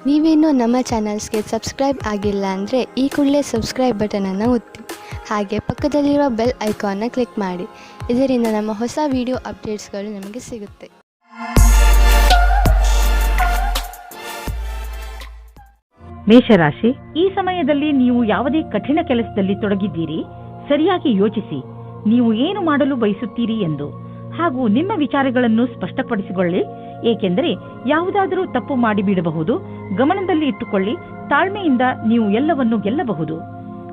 ನೀವೇನೂ ನಮ್ಮ ಚಾನಲ್ಸ್ಗೆ ಸಬ್ಸ್ಕ್ರೈಬ್ ಆಗಿಲ್ಲ ಅಂದರೆ ಈ ಕೂಡಲೇ ಸಬ್ಸ್ಕ್ರೈಬ್ ಬಟನನ್ನು ಒತ್ತಿ ಹಾಗೆ ಪಕ್ಕದಲ್ಲಿರುವ ಬೆಲ್ ಐಕಾನ್ನ ಕ್ಲಿಕ್ ಮಾಡಿ. ಇದರಿಂದ ನಮ್ಮ ಹೊಸ ವಿಡಿಯೋ ಅಪ್ಡೇಟ್ಸ್ಗಳು ನಿಮಗೆ ಸಿಗುತ್ತೆ. ಮೇಷರಾಶಿ, ಈ ಸಮಯದಲ್ಲಿ ನೀವು ಯಾವುದೇ ಕಠಿಣ ಕೆಲಸದಲ್ಲಿ ತೊಡಗಿದ್ದೀರಿ. ಸರಿಯಾಗಿ ಯೋಚಿಸಿ ನೀವು ಏನು ಮಾಡಲು ಬಯಸುತ್ತೀರಿ ಎಂದು, ಹಾಗೂ ನಿಮ್ಮ ವಿಚಾರಗಳನ್ನು ಸ್ಪಷ್ಟಪಡಿಸಿಕೊಳ್ಳಿ. ಏಕೆಂದರೆ ಯಾವುದಾದರೂ ತಪ್ಪು ಮಾಡಿಬಿಡಬಹುದು. ಗಮನದಲ್ಲಿ ಇಟ್ಟುಕೊಳ್ಳಿ, ತಾಳ್ಮೆಯಿಂದ ನೀವು ಎಲ್ಲವನ್ನು ಗೆಲ್ಲಬಹುದು.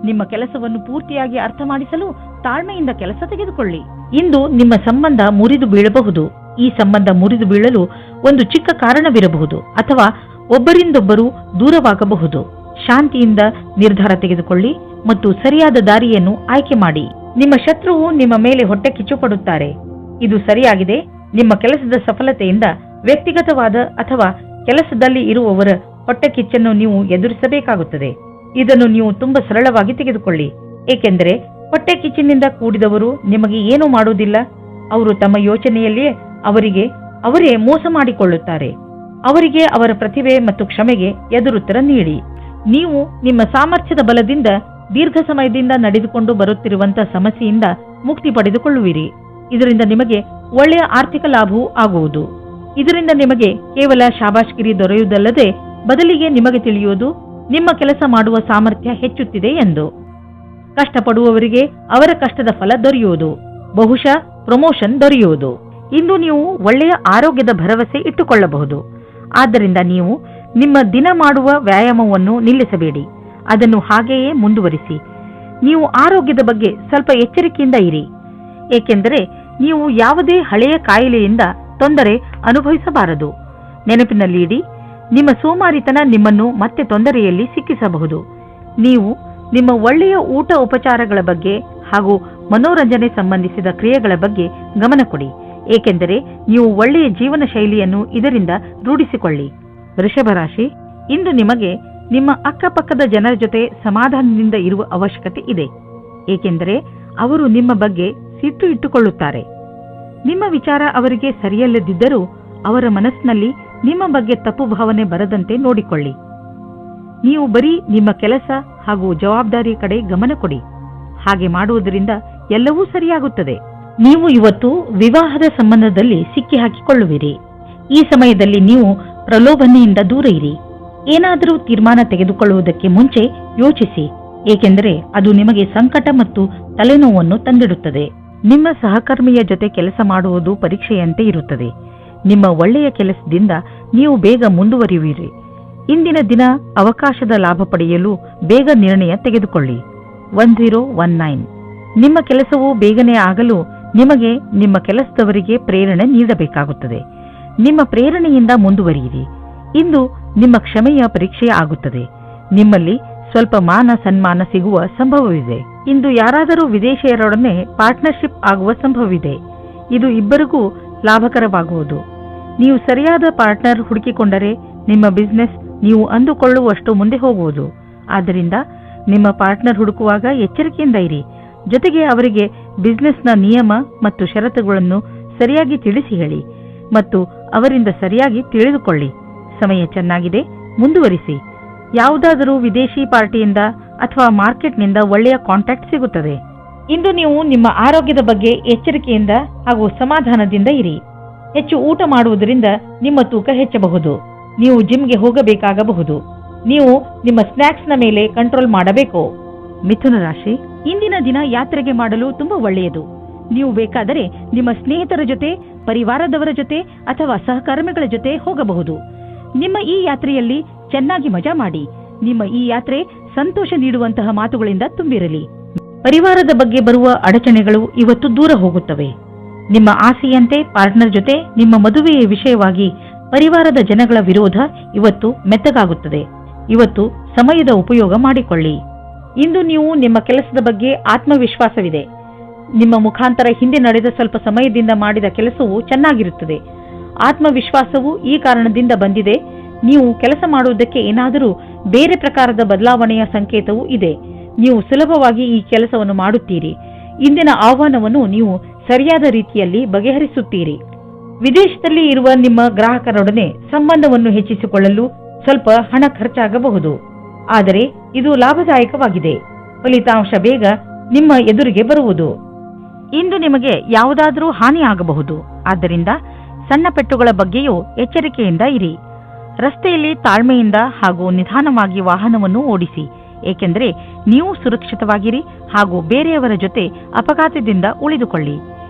ನಿಮ್ಮ ಕೆಲಸವನ್ನು ಪೂರ್ತಿಯಾಗಿ ಅರ್ಥ ಮಾಡಿಸಲು ತಾಳ್ಮೆಯಿಂದ ಕೆಲಸ ತೆಗೆದುಕೊಳ್ಳಿ. ಇಂದು ನಿಮ್ಮ ಸಂಬಂಧ ಮುರಿದು ಬೀಳಬಹುದು. ಈ ಸಂಬಂಧ ಮುರಿದು ಬೀಳಲು ಒಂದು ಚಿಕ್ಕ ಕಾರಣವಿರಬಹುದು ಅಥವಾ ಒಬ್ಬರಿಂದೊಬ್ಬರು ದೂರವಾಗಬಹುದು. ಶಾಂತಿಯಿಂದ ನಿರ್ಧಾರ ತೆಗೆದುಕೊಳ್ಳಿ ಮತ್ತು ಸರಿಯಾದ ದಾರಿಯನ್ನು ಆಯ್ಕೆ ಮಾಡಿ. ನಿಮ್ಮ ಶತ್ರುವು ನಿಮ್ಮ ಮೇಲೆ ಹೊಟ್ಟೆ ಕಿಚ್ಚು ಪಡುತ್ತಾರೆ. ಇದು ಸರಿಯಾಗಿದೆ. ನಿಮ್ಮ ಕೆಲಸದ ಸಫಲತೆಯಿಂದ ವ್ಯಕ್ತಿಗತವಾದ ಅಥವಾ ಕೆಲಸದಲ್ಲಿ ಇರುವವರ ಹೊಟ್ಟೆ ಕಿಚ್ಚನ್ನು ನೀವು ಎದುರಿಸಬೇಕಾಗುತ್ತದೆ. ಇದನ್ನು ನೀವು ತುಂಬಾ ಸರಳವಾಗಿ ತೆಗೆದುಕೊಳ್ಳಿ. ಏಕೆಂದರೆ ಹೊಟ್ಟೆ ಕಿಚ್ಚಿನಿಂದ ಕೂಡಿದವರು ನಿಮಗೆ ಏನೂ ಮಾಡುವುದಿಲ್ಲ. ಅವರು ತಮ್ಮ ಯೋಚನೆಯಲ್ಲಿಯೇ ಅವರೇ ಮೋಸ ಮಾಡಿಕೊಳ್ಳುತ್ತಾರೆ. ಅವರಿಗೆ ಅವರ ಪ್ರತಿಭೆ ಮತ್ತು ಕ್ಷಮೆಗೆ ಎದುರುತ್ತರ ನೀಡಿ. ನೀವು ನಿಮ್ಮ ಸಾಮರ್ಥ್ಯದ ಬಲದಿಂದ ದೀರ್ಘ ಸಮಯದಿಂದ ನಡೆದುಕೊಂಡು ಬರುತ್ತಿರುವಂತಹ ಸಮಸ್ಯೆಯಿಂದ ಮುಕ್ತಿ ಪಡೆದುಕೊಳ್ಳುವಿರಿ. ಇದರಿಂದ ನಿಮಗೆ ಒಳ್ಳೆಯ ಆರ್ಥಿಕ ಲಾಭವೂ ಆಗುವುದು. ಇದರಿಂದ ನಿಮಗೆ ಕೇವಲ ಶಾಬಾಷ್ಗಿರಿ ದೊರೆಯುವುದಲ್ಲದೆ ಬದಲಿಗೆ ನಿಮಗೆ ತಿಳಿಯುವುದು ನಿಮ್ಮ ಕೆಲಸ ಮಾಡುವ ಸಾಮರ್ಥ್ಯ ಹೆಚ್ಚುತ್ತಿದೆ ಎಂದು. ಕಷ್ಟಪಡುವವರಿಗೆ ಅವರ ಕಷ್ಟದ ಫಲ ದೊರೆಯುವುದು. ಬಹುಶಃ ಪ್ರಮೋಷನ್ ದೊರೆಯುವುದು. ಇಂದು ನೀವು ಒಳ್ಳೆಯ ಆರೋಗ್ಯದ ಭರವಸೆ ಇಟ್ಟುಕೊಳ್ಳಬಹುದು. ಆದ್ದರಿಂದ ನೀವು ನಿಮ್ಮ ದಿನ ಮಾಡುವ ವ್ಯಾಯಾಮವನ್ನು ನಿಲ್ಲಿಸಬೇಡಿ. ಅದನ್ನು ಹಾಗೆಯೇ ಮುಂದುವರಿಸಿ. ನೀವು ಆರೋಗ್ಯದ ಬಗ್ಗೆ ಸ್ವಲ್ಪ ಎಚ್ಚರಿಕೆಯಿಂದ ಇರಿ. ಏಕೆಂದರೆ ನೀವು ಯಾವುದೇ ಹಳೆಯ ಕಾಯಿಲೆಯಿಂದ ತೊಂದರೆ ಅನುಭವಿಸಬಾರದು. ನೆನಪಿನಲ್ಲಿಡಿ, ನಿಮ್ಮ ಸೋಮಾರಿತನ ನಿಮ್ಮನ್ನು ಮತ್ತೆ ತೊಂದರೆಯಲ್ಲಿ ಸಿಕ್ಕಿಸಬಹುದು. ನೀವು ನಿಮ್ಮ ಒಳ್ಳೆಯ ಊಟ ಉಪಚಾರಗಳ ಬಗ್ಗೆ ಹಾಗೂ ಮನೋರಂಜನೆ ಸಂಬಂಧಿಸಿದ ಕ್ರಿಯೆಗಳ ಬಗ್ಗೆ ಗಮನ ಕೊಡಿ. ಏಕೆಂದರೆ ನೀವು ಒಳ್ಳೆಯ ಜೀವನ ಶೈಲಿಯನ್ನು ಇದರಿಂದ ರೂಢಿಸಿಕೊಳ್ಳಿ. ವೃಷಭ ರಾಶಿ, ಇಂದು ನಿಮಗೆ ನಿಮ್ಮ ಅಕ್ಕಪಕ್ಕದ ಜನರ ಜೊತೆ ಸಮಾಧಾನದಿಂದ ಇರುವ ಅವಶ್ಯಕತೆ ಇದೆ. ಏಕೆಂದರೆ ಅವರು ನಿಮ್ಮ ಬಗ್ಗೆ ಸಿಟ್ಟು ಇಟ್ಟುಕೊಳ್ಳುತ್ತಾರೆ. ನಿಮ್ಮ ವಿಚಾರ ಅವರಿಗೆ ಸರಿಯಲ್ಲದಿದ್ದರೂ ಅವರ ಮನಸ್ಸಿನಲ್ಲಿ ನಿಮ್ಮ ಬಗ್ಗೆ ತಪ್ಪು ಭಾವನೆ ಬರದಂತೆ ನೋಡಿಕೊಳ್ಳಿ. ನೀವು ಬರೀ ನಿಮ್ಮ ಕೆಲಸ ಹಾಗೂ ಜವಾಬ್ದಾರಿ ಕಡೆ ಗಮನ ಕೊಡಿ. ಹಾಗೆ ಮಾಡುವುದರಿಂದ ಎಲ್ಲವೂ ಸರಿಯಾಗುತ್ತದೆ. ನೀವು ಇವತ್ತು ವಿವಾಹದ ಸಂಬಂಧದಲ್ಲಿ ಸಿಕ್ಕಿ ಹಾಕಿಕೊಳ್ಳುವಿರಿ. ಈ ಸಮಯದಲ್ಲಿ ನೀವು ಪ್ರಲೋಭನೆಯಿಂದ ದೂರ ಇರಿ. ಏನಾದರೂ ತೀರ್ಮಾನ ತೆಗೆದುಕೊಳ್ಳುವುದಕ್ಕೆ ಮುಂಚೆ ಯೋಚಿಸಿ. ಏಕೆಂದರೆ ಅದು ನಿಮಗೆ ಸಂಕಟ ಮತ್ತು ತಲೆನೋವನ್ನು ತಂದಿಡುತ್ತದೆ. ನಿಮ್ಮ ಸಹಕರ್ಮಿಯ ಜೊತೆ ಕೆಲಸ ಮಾಡುವುದು ಪರೀಕ್ಷೆಯಂತೆ ಇರುತ್ತದೆ. ನಿಮ್ಮ ಒಳ್ಳೆಯ ಕೆಲಸದಿಂದ ನೀವು ಬೇಗ ಮುಂದುವರಿಯುವಿರಿ. ಇಂದಿನ ದಿನ ಅವಕಾಶದ ಲಾಭ ಪಡೆಯಲು ಬೇಗ ನಿರ್ಣಯ ತೆಗೆದುಕೊಳ್ಳಿ. 1019. ನಿಮ್ಮ ಕೆಲಸವು ಬೇಗನೆ ಆಗಲು ನಿಮಗೆ ನಿಮ್ಮ ಕೆಲಸದವರಿಗೆ ಪ್ರೇರಣೆ ನೀಡಬೇಕಾಗುತ್ತದೆ. ನಿಮ್ಮ ಪ್ರೇರಣೆಯಿಂದ ಮುಂದುವರಿಯಿರಿ. ಇಂದು ನಿಮ್ಮ ಕ್ಷಮೆಯ ಪರೀಕ್ಷೆ ಆಗುತ್ತದೆ. ನಿಮ್ಮಲ್ಲಿ ಸ್ವಲ್ಪ ಮಾನ ಸನ್ಮಾನ ಸಿಗುವ ಸಂಭವವಿದೆ. ಇಂದು ಯಾರಾದರೂ ವಿದೇಶಿಯರೊಡನೆ ಪಾರ್ಟ್ನರ್ಶಿಪ್ ಆಗುವ ಸಂಭವವಿದೆ. ಇದು ಇಬ್ಬರಿಗೂ ಲಾಭಕರವಾಗುವುದು. ನೀವು ಸರಿಯಾದ ಪಾರ್ಟ್ನರ್ ಹುಡುಕಿಕೊಂಡರೆ ನಿಮ್ಮ ಬಿಸಿನೆಸ್ ನೀವು ಅಂದುಕೊಳ್ಳುವಷ್ಟು ಮುಂದೆ ಹೋಗುವುದು. ಆದ್ದರಿಂದ ನಿಮ್ಮ ಪಾರ್ಟ್ನರ್ ಹುಡುಕುವಾಗ ಎಚ್ಚರಿಕೆಯಿಂದ ಇರಿ. ಜೊತೆಗೆ ಅವರಿಗೆ ಬಿಸಿನೆಸ್ನ ನಿಯಮ ಮತ್ತು ಷರತ್ತುಗಳನ್ನು ಸರಿಯಾಗಿ ತಿಳಿಸಿ ಹೇಳಿ ಮತ್ತು ಅವರಿಂದ ಸರಿಯಾಗಿ ತಿಳಿದುಕೊಳ್ಳಿ. ಸಮಯ ಚೆನ್ನಾಗಿದೆ, ಮುಂದುವರಿಸಿ. ಯಾವುದಾದರೂ ವಿದೇಶಿ ಪಾರ್ಟಿಯಿಂದ ಅಥವಾ ಮಾರ್ಕೆಟ್ನಿಂದ ಒಳ್ಳೆಯ ಕಾಂಟ್ಯಾಕ್ಟ್ ಸಿಗುತ್ತದೆ. ಇಂದು ನೀವು ನಿಮ್ಮ ಆರೋಗ್ಯದ ಬಗ್ಗೆ ಎಚ್ಚರಿಕೆಯಿಂದ ಹಾಗೂ ಸಮಾಧಾನದಿಂದ ಇರಿ. ಹೆಚ್ಚು ಊಟ ಮಾಡುವುದರಿಂದ ನಿಮ್ಮ ತೂಕ ಹೆಚ್ಚಬಹುದು. ನೀವು ಜಿಮ್ಗೆ ಹೋಗಬೇಕಾಗಬಹುದು. ನೀವು ನಿಮ್ಮ ಸ್ನ್ಯಾಕ್ಸ್ನ ಮೇಲೆ ಕಂಟ್ರೋಲ್ ಮಾಡಬೇಕು. ಮಿಥುನ ರಾಶಿ, ಇಂದಿನ ದಿನ ಯಾತ್ರೆಗೆ ಮಾಡಲು ತುಂಬಾ ಒಳ್ಳೆಯದು. ನೀವು ಬೇಕಾದರೆ ನಿಮ್ಮ ಸ್ನೇಹಿತರ ಜೊತೆ, ಪರಿವಾರದವರ ಜೊತೆ ಅಥವಾ ಸಹಕರ್ಮಿಗಳ ಜೊತೆ ಹೋಗಬಹುದು. ನಿಮ್ಮ ಈ ಯಾತ್ರೆಯಲ್ಲಿ ಚೆನ್ನಾಗಿ ಮಜಾ ಮಾಡಿ. ನಿಮ್ಮ ಈ ಯಾತ್ರೆ ಸಂತೋಷ ನೀಡುವಂತಹ ಮಾತುಗಳಿಂದ ತುಂಬಿರಲಿ. ಪರಿವಾರದ ಬಗ್ಗೆ ಬರುವ ಅಡಚಣೆಗಳು ಇವತ್ತು ದೂರ ಹೋಗುತ್ತವೆ. ನಿಮ್ಮ ಆಸೆಯಂತೆ ಪಾರ್ಟ್ನರ್ ಜೊತೆ ನಿಮ್ಮ ಮದುವೆಯ ವಿಷಯವಾಗಿ ಪರಿವಾರದ ಜನಗಳ ವಿರೋಧ ಇವತ್ತು ಮೆತ್ತಗಾಗುತ್ತದೆ. ಇವತ್ತು ಸಮಯದ ಉಪಯೋಗ ಮಾಡಿಕೊಳ್ಳಿ. ಇಂದು ನೀವು ನಿಮ್ಮ ಕೆಲಸದ ಬಗ್ಗೆ ಆತ್ಮವಿಶ್ವಾಸವಿದೆ. ನಿಮ್ಮ ಮುಖಾಂತರ ಹಿಂದೆ ನಡೆದ ಸ್ವಲ್ಪ ಸಮಯದಿಂದ ಮಾಡಿದ ಕೆಲಸವು ಚೆನ್ನಾಗಿರುತ್ತದೆ. ಆತ್ಮವಿಶ್ವಾಸವು ಈ ಕಾರಣದಿಂದ ಬಂದಿದೆ. ನೀವು ಕೆಲಸ ಮಾಡುವುದಕ್ಕೆ ಏನಾದರೂ ಬೇರೆ ಪ್ರಕಾರದ ಬದಲಾವಣೆಯ ಸಂಕೇತವೂ ಇದೆ. ನೀವು ಸುಲಭವಾಗಿ ಈ ಕೆಲಸವನ್ನು ಮಾಡುತ್ತೀರಿ. ಇಂದಿನ ಆಹ್ವಾನವನ್ನು ನೀವು ಸರಿಯಾದ ರೀತಿಯಲ್ಲಿ ಬಗೆಹರಿಸುತ್ತೀರಿ. ವಿದೇಶದಲ್ಲಿ ಇರುವ ನಿಮ್ಮ ಗ್ರಾಹಕರೊಡನೆ ಸಂಬಂಧವನ್ನು ಹೆಚ್ಚಿಸಿಕೊಳ್ಳಲು ಸ್ವಲ್ಪ ಹಣ ಖರ್ಚಾಗಬಹುದು, ಆದರೆ ಇದು ಲಾಭದಾಯಕವಾಗಿದೆ. ಫಲಿತಾಂಶ ಬೇಗ ನಿಮ್ಮ ಎದುರಿಗೆ ಬರುವುದು. ಇಂದು ನಿಮಗೆ ಯಾವುದಾದರೂ ಹಾನಿಯಾಗಬಹುದು. ಆದ್ದರಿಂದ ಸಣ್ಣ ಪೆಟ್ಟುಗಳ ಬಗ್ಗೆಯೂ ಎಚ್ಚರಿಕೆಯಿಂದ ಇರಿ. ರಸ್ತೆಯಲ್ಲಿ ತಾಳ್ಮೆಯಿಂದ ಹಾಗೂ ನಿಧಾನವಾಗಿ ವಾಹನವನ್ನು ಓಡಿಸಿ, ಏಕೆಂದರೆ ನೀವು ಸುರಕ್ಷಿತವಾಗಿರಿ ಹಾಗೂ ಬೇರೆಯವರ ಜೊತೆ ಅಪಘಾತದಿಂದ ಉಳಿದುಕೊಳ್ಳಿ.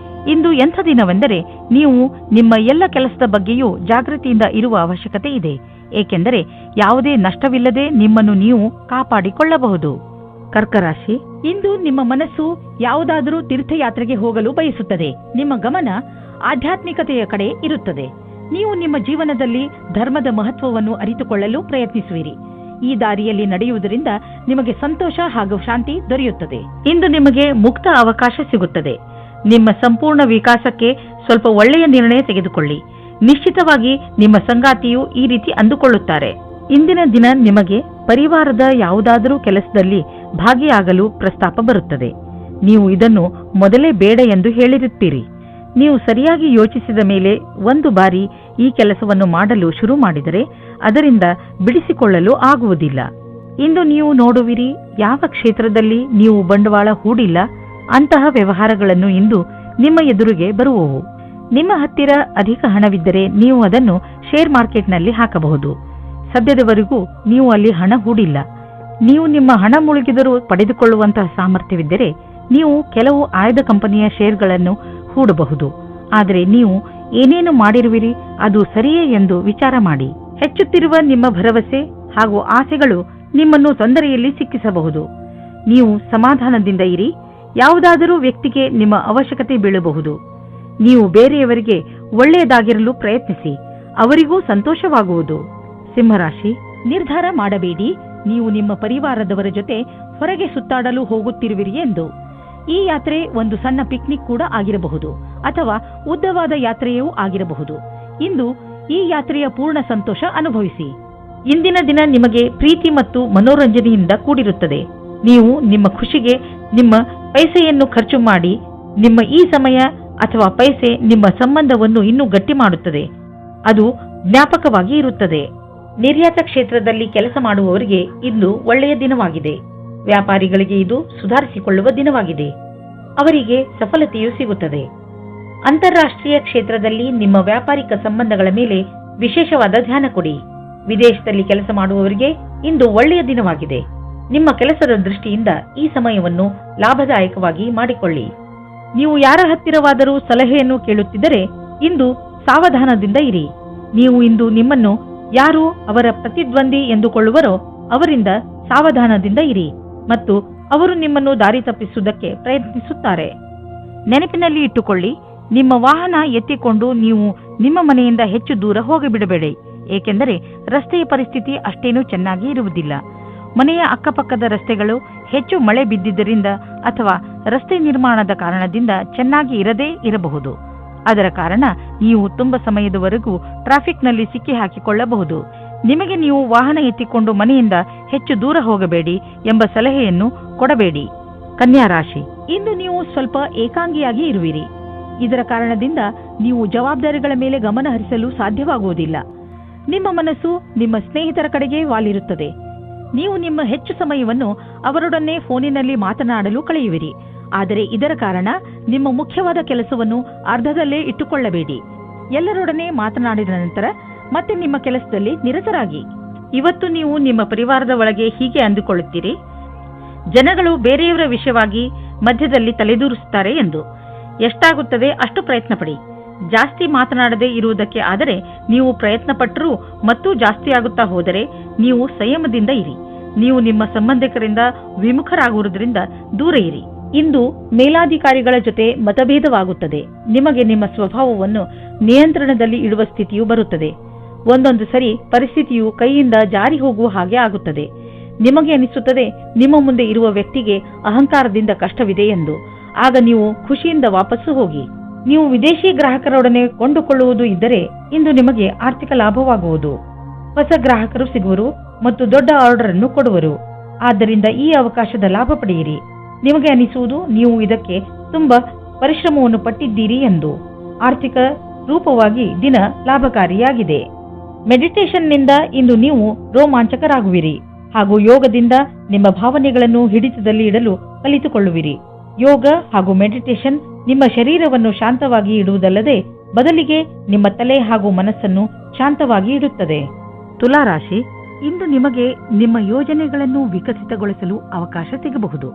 ಇಂದು ಎಂಥ ದಿನವೆಂದರೆ ನೀವು ನಿಮ್ಮ ಎಲ್ಲ ಕೆಲಸದ ಬಗ್ಗೆಯೂ ಜಾಗೃತಿಯಿಂದ ಇರುವ ಅವಶ್ಯಕತೆ ಇದೆ, ಏಕೆಂದರೆ ಯಾವುದೇ ನಷ್ಟವಿಲ್ಲದೆ ನಿಮ್ಮನ್ನು ನೀವು ಕಾಪಾಡಿಕೊಳ್ಳಬಹುದು. ಕರ್ಕರಾಶಿ, ಇಂದು ನಿಮ್ಮ ಮನಸ್ಸು ಯಾವುದಾದರೂ ತೀರ್ಥಯಾತ್ರೆಗೆ ಹೋಗಲು ಬಯಸುತ್ತದೆ. ನಿಮ್ಮ ಗಮನ ಆಧ್ಯಾತ್ಮಿಕತೆಯ ಕಡೆ ಇರುತ್ತದೆ. ನೀವು ನಿಮ್ಮ ಜೀವನದಲ್ಲಿ ಧರ್ಮದ ಮಹತ್ವವನ್ನು ಅರಿತುಕೊಳ್ಳಲು ಪ್ರಯತ್ನಿಸುವಿರಿ. ಈ ದಾರಿಯಲ್ಲಿ ನಡೆಯುವುದರಿಂದ ನಿಮಗೆ ಸಂತೋಷ ಹಾಗೂ ಶಾಂತಿ ದೊರೆಯುತ್ತದೆ. ಇಂದು ನಿಮಗೆ ಮುಕ್ತ ಅವಕಾಶ ಸಿಗುತ್ತದೆ. ನಿಮ್ಮ ಸಂಪೂರ್ಣ ವಿಕಾಸಕ್ಕೆ ಸ್ವಲ್ಪ ಒಳ್ಳೆಯ ನಿರ್ಣಯ ತೆಗೆದುಕೊಳ್ಳಿ. ನಿಶ್ಚಿತವಾಗಿ ನಿಮ್ಮ ಸಂಗಾತಿಯು ಈ ರೀತಿ ಅಂದುಕೊಳ್ಳುತ್ತಾರೆ. ಇಂದಿನ ದಿನ ನಿಮಗೆ ಪರಿವಾರದ ಯಾವುದಾದರೂ ಕೆಲಸದಲ್ಲಿ ಭಾಗಿಯಾಗಲು ಪ್ರಸ್ತಾಪ ಬರುತ್ತದೆ. ನೀವು ಇದನ್ನು ಮೊದಲೇ ಬೇಡ ಎಂದು ಹೇಳಿರುತ್ತೀರಿ. ನೀವು ಸರಿಯಾಗಿ ಯೋಚಿಸಿದ ಮೇಲೆ ಒಂದು ಬಾರಿ ಈ ಕೆಲಸವನ್ನು ಮಾಡಲು ಶುರು ಮಾಡಿದರೆ ಅದರಿಂದ ಬಿಡಿಸಿಕೊಳ್ಳಲು ಆಗುವುದಿಲ್ಲ. ಇಂದು ನೀವು ನೋಡುವಿರಿ, ಯಾವ ಕ್ಷೇತ್ರದಲ್ಲಿ ನೀವು ಬಂಡವಾಳ ಹೂಡಿಲ್ಲ ಅಂತಹ ವ್ಯವಹಾರಗಳನ್ನು ಇಂದು ನಿಮ್ಮ ಎದುರಿಗೆ ಬರುವವು. ನಿಮ್ಮ ಹತ್ತಿರ ಅಧಿಕ ಹಣವಿದ್ದರೆ ನೀವು ಅದನ್ನು ಶೇರ್ ಮಾರ್ಕೆಟ್ನಲ್ಲಿ ಹಾಕಬಹುದು. ಸದ್ಯದವರೆಗೂ ನೀವು ಅಲ್ಲಿ ಹಣ ಹೂಡಿಲ್ಲ. ನೀವು ನಿಮ್ಮ ಹಣ ಮುಳುಗಿದರೂ ಪಡೆದುಕೊಳ್ಳುವಂತಹ ಸಾಮರ್ಥ್ಯವಿದ್ದರೆ ನೀವು ಕೆಲವು ಆಯ್ದ ಕಂಪನಿಯ ಶೇರ್ಗಳನ್ನು ಹೂಡಬಹುದು. ಆದರೆ ನೀವು ಏನೇನು ಮಾಡಿರುವಿರಿ ಅದು ಸರಿಯೇ ಎಂದು ವಿಚಾರ ಮಾಡಿ. ಹೆಚ್ಚುತ್ತಿರುವ ನಿಮ್ಮ ಭರವಸೆ ಹಾಗೂ ಆಸೆಗಳು ನಿಮ್ಮನ್ನು ತೊಂದರೆಯಲ್ಲಿ ಸಿಕ್ಕಿಸಬಹುದು. ನೀವು ಸಮಾಧಾನದಿಂದ ಇರಿ. ಯಾವುದಾದರೂ ವ್ಯಕ್ತಿಗೆ ನಿಮ್ಮ ಅವಶ್ಯಕತೆ ಬೀಳಬಹುದು. ನೀವು ಬೇರೆಯವರಿಗೆ ಒಳ್ಳೆಯದಾಗಿರಲು ಪ್ರಯತ್ನಿಸಿ, ಅವರಿಗೂ ಸಂತೋಷವಾಗುವುದು. ಸಿಂಹರಾಶಿ, ನಿರ್ಧಾರ ಮಾಡಬೇಡಿ. ನೀವು ನಿಮ್ಮ ಪರಿವಾರದವರ ಜೊತೆ ಹೊರಗೆ ಸುತ್ತಾಡಲು ಹೋಗುತ್ತಿರುವಿರಿ ಎಂದು. ಈ ಯಾತ್ರೆ ಒಂದು ಸಣ್ಣ ಪಿಕ್ನಿಕ್ ಕೂಡ ಆಗಿರಬಹುದು ಅಥವಾ ಉದ್ದವಾದ ಯಾತ್ರೆಯೂ ಆಗಿರಬಹುದು. ಇಂದು ಈ ಯಾತ್ರೆಯ ಪೂರ್ಣ ಸಂತೋಷ ಅನುಭವಿಸಿ. ಇಂದಿನ ದಿನ ನಿಮಗೆ ಪ್ರೀತಿ ಮತ್ತು ಮನೋರಂಜನೆಯಿಂದ ಕೂಡಿರುತ್ತದೆ. ನೀವು ನಿಮ್ಮ ಖುಷಿಗೆ ನಿಮ್ಮ ಪೈಸೆಯನ್ನು ಖರ್ಚು ಮಾಡಿ. ನಿಮ್ಮ ಈ ಸಮಯ ಅಥವಾ ಪೈಸೆ ನಿಮ್ಮ ಸಂಬಂಧವನ್ನು ಇನ್ನೂ ಗಟ್ಟಿ ಮಾಡುತ್ತದೆ. ಅದು ಜ್ಞಾಪಕವಾಗಿ ಇರುತ್ತದೆ. ನಿರ್ಯಾತ ಕ್ಷೇತ್ರದಲ್ಲಿ ಕೆಲಸ ಮಾಡುವವರಿಗೆ ಇಂದು ಒಳ್ಳೆಯ ದಿನವಾಗಿದೆ. ವ್ಯಾಪಾರಿಗಳಿಗೆ ಇದು ಸುಧಾರಿಸಿಕೊಳ್ಳುವ ದಿನವಾಗಿದೆ. ಅವರಿಗೆ ಸಫಲತೆಯೂ ಸಿಗುತ್ತದೆ. ಅಂತಾರಾಷ್ಟ್ರೀಯ ಕ್ಷೇತ್ರದಲ್ಲಿ ನಿಮ್ಮ ವ್ಯಾಪಾರಿಕ ಸಂಬಂಧಗಳ ಮೇಲೆ ವಿಶೇಷವಾದ ಧ್ಯಾನ ಕೊಡಿ. ವಿದೇಶದಲ್ಲಿ ಕೆಲಸ ಮಾಡುವವರಿಗೆ ಇಂದು ಒಳ್ಳೆಯ ದಿನವಾಗಿದೆ. ನಿಮ್ಮ ಕೆಲಸದ ದೃಷ್ಟಿಯಿಂದ ಈ ಸಮಯವನ್ನು ಲಾಭದಾಯಕವಾಗಿ ಮಾಡಿಕೊಳ್ಳಿ. ನೀವು ಯಾರ ಹತ್ತಿರವಾದರೂ ಸಲಹೆಯನ್ನು ಕೇಳುತ್ತಿದ್ದರೆ ಇಂದು ಸಾವಧಾನದಿಂದ ಇರಿ. ನೀವು ಇಂದು ನಿಮ್ಮನ್ನು ಯಾರು ಅವರ ಪ್ರತಿದ್ವಂದಿ ಎಂದುಕೊಳ್ಳುವರೋ ಅವರಿಂದ ಸಾವಧಾನದಿಂದ ಇರಿ ಮತ್ತು ಅವರು ನಿಮ್ಮನ್ನು ದಾರಿ ತಪ್ಪಿಸುವುದಕ್ಕೆ ಪ್ರಯತ್ನಿಸುತ್ತಾರೆ. ನೆನಪಿನಲ್ಲಿ ಇಟ್ಟುಕೊಳ್ಳಿ, ನಿಮ್ಮ ವಾಹನ ಎತ್ತಿಕೊಂಡು ನೀವು ನಿಮ್ಮ ಮನೆಯಿಂದ ಹೆಚ್ಚು ದೂರ ಹೋಗಿಬಿಡಬೇಡಿ, ಏಕೆಂದರೆ ರಸ್ತೆಯ ಪರಿಸ್ಥಿತಿ ಅಷ್ಟೇನೂ ಚೆನ್ನಾಗಿ ಇರುವುದಿಲ್ಲ. ಮನೆಯ ಅಕ್ಕಪಕ್ಕದ ರಸ್ತೆಗಳು ಹೆಚ್ಚು ಮಳೆ ಬಿದ್ದಿದ್ದರಿಂದ ಅಥವಾ ರಸ್ತೆ ನಿರ್ಮಾಣದ ಕಾರಣದಿಂದ ಚೆನ್ನಾಗಿ ಇರದೇ ಇರಬಹುದು. ಅದರ ಕಾರಣ ನೀವು ತುಂಬಾ ಸಮಯದವರೆಗೂ ಟ್ರಾಫಿಕ್ನಲ್ಲಿ ಸಿಕ್ಕಿ ಹಾಕಿಕೊಳ್ಳಬಹುದು. ನಿಮಗೆ ನೀವು ವಾಹನ ಎತ್ತಿಕೊಂಡು ಮನೆಯಿಂದ ಹೆಚ್ಚು ದೂರ ಹೋಗಬೇಡಿ ಎಂಬ ಸಲಹೆಯನ್ನು ಕೊಡಬೇಡಿ. ಕನ್ಯಾ ರಾಶಿ, ಇಂದು ನೀವು ಸ್ವಲ್ಪ ಏಕಾಂಗಿಯಾಗಿ ಇರುವಿರಿ. ಇದರ ಕಾರಣದಿಂದ ನೀವು ಜವಾಬ್ದಾರಿಗಳ ಮೇಲೆ ಗಮನ ಹರಿಸಲು ಸಾಧ್ಯವಾಗುವುದಿಲ್ಲ. ನಿಮ್ಮ ಮನಸ್ಸು ನಿಮ್ಮ ಸ್ನೇಹಿತರ ಕಡೆಗೆ ವಾಲಿರುತ್ತದೆ. ನೀವು ನಿಮ್ಮ ಹೆಚ್ಚು ಸಮಯವನ್ನು ಅವರೊಡನೆ ಫೋನಿನಲ್ಲಿ ಮಾತನಾಡಲು ಕಳೆಯುವಿರಿ. ಆದರೆ ಇದರ ಕಾರಣ ನಿಮ್ಮ ಮುಖ್ಯವಾದ ಕೆಲಸವನ್ನು ಅರ್ಧದಲ್ಲೇ ಇಟ್ಟುಕೊಳ್ಳಬೇಡಿ. ಎಲ್ಲರೊಡನೆ ಮಾತನಾಡಿದ ನಂತರ ಮತ್ತೆ ನಿಮ್ಮ ಕೆಲಸದಲ್ಲಿ ನಿರತರಾಗಿ. ಇವತ್ತು ನೀವು ನಿಮ್ಮ ಪರಿವಾರದ ಒಳಗೆ ಹೀಗೆ ಅಂದುಕೊಳ್ಳುತ್ತೀರಿ, ಜನಗಳು ಬೇರೆಯವರ ವಿಷಯವಾಗಿ ಮಧ್ಯದಲ್ಲಿ ತಲೆದೂರಿಸುತ್ತಾರೆ ಎಂದು. ಎಷ್ಟಾಗುತ್ತದೆ ಅಷ್ಟು ಪ್ರಯತ್ನ ಪಡಿ. ಜಾಸ್ತಿ ಮಾತನಾಡದೇ ಇರುವುದಕ್ಕೆ ಆದರೆ ನೀವು ಪ್ರಯತ್ನ ಪಟ್ಟರೂ ಮತ್ತೂ ಜಾಸ್ತಿ ಆಗುತ್ತಾ ಹೋದರೆ ನೀವು ಸಂಯಮದಿಂದ ಇರಿ. ನೀವು ನಿಮ್ಮ ಸಂಬಂಧಿಕರಿಂದ ವಿಮುಖರಾಗುವುದರಿಂದ ದೂರ ಇರಿ. ಇಂದು ಮೇಲಾಧಿಕಾರಿಗಳ ಜೊತೆ ಮತಭೇದವಾಗುತ್ತದೆ. ನಿಮಗೆ ನಿಮ್ಮ ಸ್ವಭಾವವನ್ನು ನಿಯಂತ್ರಣದಲ್ಲಿ ಇಡುವ ಸ್ಥಿತಿಯು ಬರುತ್ತದೆ. ಒಂದೊಂದು ಸರಿ ಪರಿಸ್ಥಿತಿಯು ಕೈಯಿಂದ ಜಾರಿ ಹೋಗುವ ಹಾಗೆ ಆಗುತ್ತದೆ. ನಿಮಗೆ ಅನಿಸುತ್ತದೆ ನಿಮ್ಮ ಮುಂದೆ ಇರುವ ವ್ಯಕ್ತಿಗೆ ಅಹಂಕಾರದಿಂದ ಕಷ್ಟವಿದೆ ಎಂದು. ಆಗ ನೀವು ಖುಷಿಯಿಂದ ವಾಪಸ್ಸು ಹೋಗಿ. ನೀವು ವಿದೇಶಿ ಗ್ರಾಹಕರೊಡನೆ ಕೊಂಡುಕೊಳ್ಳುವುದು ಇದ್ದರೆ ಇಂದು ನಿಮಗೆ ಆರ್ಥಿಕ ಲಾಭವಾಗುವುದು. ಹೊಸ ಗ್ರಾಹಕರು ಸಿಗುವರು ಮತ್ತು ದೊಡ್ಡ ಆರ್ಡರ್ ಅನ್ನು ಕೊಡುವರು. ಆದ್ದರಿಂದ ಈ ಅವಕಾಶದ ಲಾಭ ಪಡೆಯಿರಿ. ನಿಮಗೆ ಅನಿಸುವುದು ನೀವು ಇದಕ್ಕೆ ತುಂಬಾ ಪರಿಶ್ರಮವನ್ನು ಪಟ್ಟಿದ್ದೀರಿ ಎಂದು. ಆರ್ಥಿಕ ರೂಪವಾಗಿ ದಿನ ಲಾಭಕಾರಿಯಾಗಿದೆ. ಮೆಡಿಟೇಷನ್ನಿಂದ ಇಂದು ನೀವು ರೋಮಾಂಚಕರಾಗುವಿರಿ ಹಾಗೂ ಯೋಗದಿಂದ ನಿಮ್ಮ ಭಾವನೆಗಳನ್ನು ಹಿಡಿತದಲ್ಲಿ ಇಡಲು ಕಲಿತುಕೊಳ್ಳುವಿರಿ. ಯೋಗ ಹಾಗೂ ಮೆಡಿಟೇಷನ್ ನಿಮ್ಮ ಶರೀರವನ್ನು ಶಾಂತವಾಗಿ ಇಡುವುದಲ್ಲದೆ ಬದಲಿಗೆ ನಿಮ್ಮ ತಲೆ ಹಾಗೂ ಮನಸ್ಸನ್ನು ಶಾಂತವಾಗಿ ಇಡುತ್ತದೆ. ತುಲಾರಾಶಿ, ಇಂದು ನಿಮಗೆ ನಿಮ್ಮ ಯೋಜನೆಗಳನ್ನು ವಿಕಸಿತಗೊಳಿಸಲು ಅವಕಾಶ ಸಿಗಬಹುದು.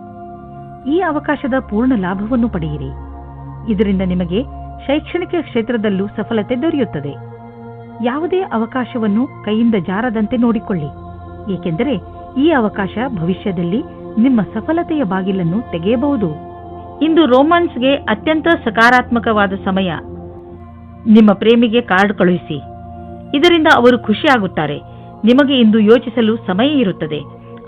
ಈ ಅವಕಾಶದ ಪೂರ್ಣ ಲಾಭವನ್ನು ಪಡೆಯಿರಿ. ಇದರಿಂದ ನಿಮಗೆ ಶೈಕ್ಷಣಿಕ ಕ್ಷೇತ್ರದಲ್ಲೂ ಸಫಲತೆ ದೊರೆಯುತ್ತದೆ. ಯಾವುದೇ ಅವಕಾಶವನ್ನು ಕೈಯಿಂದ ಜಾರದಂತೆ ನೋಡಿಕೊಳ್ಳಿ, ಏಕೆಂದರೆ ಈ ಅವಕಾಶ ಭವಿಷ್ಯದಲ್ಲಿ ನಿಮ್ಮ ಸಫಲತೆಯ ಬಾಗಿಲನ್ನು ತೆಗೆಯಬಹುದು. ಇಂದು ರೋಮಾನ್ಸ್ಗೆ ಅತ್ಯಂತ ಸಕಾರಾತ್ಮಕವಾದ ಸಮಯ. ನಿಮ್ಮ ಪ್ರೇಮಿಗೆ ಕಾರ್ಡ್ ಕಳುಹಿಸಿ, ಇದರಿಂದ ಅವರು ಖುಷಿಯಾಗುತ್ತಾರೆ. ನಿಮಗೆ ಇಂದು ಯೋಚಿಸಲು ಸಮಯ ಇರುತ್ತದೆ,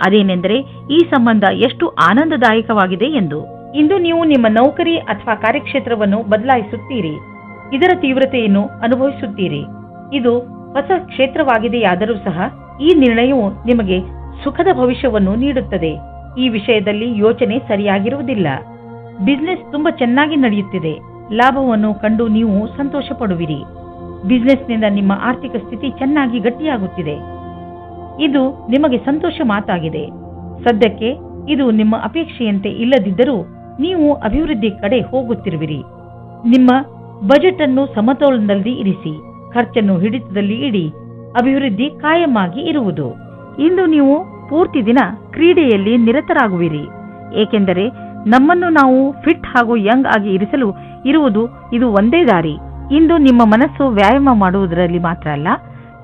ಅದೇನೆಂದರೆ ಈ ಸಂಬಂಧ ಎಷ್ಟು ಆನಂದದಾಯಕವಾಗಿದೆ ಎಂದು. ಇಂದು ನೀವು ನಿಮ್ಮ ನೌಕರಿ ಅಥವಾ ಕಾರ್ಯಕ್ಷೇತ್ರವನ್ನು ಬದಲಾಯಿಸುತ್ತೀರಿ, ಇದರ ತೀವ್ರತೆಯನ್ನು ಅನುಭವಿಸುತ್ತೀರಿ. ಇದು ಹೊಸ ಕ್ಷೇತ್ರವಾಗಿದೆಯಾದರೂ ಸಹ ಈ ನಿರ್ಣಯವು ನಿಮಗೆ ಸುಖದ ಭವಿಷ್ಯವನ್ನು ನೀಡುತ್ತದೆ. ಈ ವಿಷಯದಲ್ಲಿ ಯೋಚನೆ ಸರಿಯಾಗಿರುವುದಿಲ್ಲ. ಬಿಸಿನೆಸ್ ತುಂಬಾ ಚೆನ್ನಾಗಿ ನಡೆಯುತ್ತಿದೆ, ಲಾಭವನ್ನು ಕಂಡು ನೀವು ಸಂತೋಷ ಪಡುವಿರಿ. ಬಿಸಿನೆಸ್ನಿಂದ ನಿಮ್ಮ ಆರ್ಥಿಕ ಸ್ಥಿತಿ ಚೆನ್ನಾಗಿ ಗಟ್ಟಿಯಾಗುತ್ತಿದೆ. ಇದು ನಿಮಗೆ ಸಂತೋಷ ಮಾತಾಗಿದೆ. ಸದ್ಯಕ್ಕೆ ಇದು ನಿಮ್ಮ ಅಪೇಕ್ಷೆಯಂತೆ ಇಲ್ಲದಿದ್ದರೂ ನೀವು ಅಭಿವೃದ್ಧಿ ಕಡೆ ಹೋಗುತ್ತಿರುವಿರಿ. ನಿಮ್ಮ ಬಜೆಟ್ ಅನ್ನು ಸಮತೋಲನದಲ್ಲಿ ಇರಿಸಿ, ಖರ್ಚನ್ನು ಹಿಡಿತದಲ್ಲಿ ಇಡಿ. ಅಭಿವೃದ್ಧಿ ಕಾಯಮಾಗಿ ಇರುವುದು. ಇಂದು ನೀವು ಪೂರ್ತಿ ದಿನ ಕ್ರೀಡೆಯಲ್ಲಿ ನಿರತರಾಗುವಿರಿ, ಏಕೆಂದರೆ ನಮ್ಮನ್ನು ನಾವು ಫಿಟ್ ಹಾಗೂ ಯಂಗ್ ಆಗಿ ಇರಿಸಲು ಇರುವುದು ಇದು ಒಂದೇ ದಾರಿ. ಇಂದು ನಿಮ್ಮ ಮನಸ್ಸು ವ್ಯಾಯಾಮ ಮಾಡುವುದರಲ್ಲಿ ಮಾತ್ರ ಅಲ್ಲ,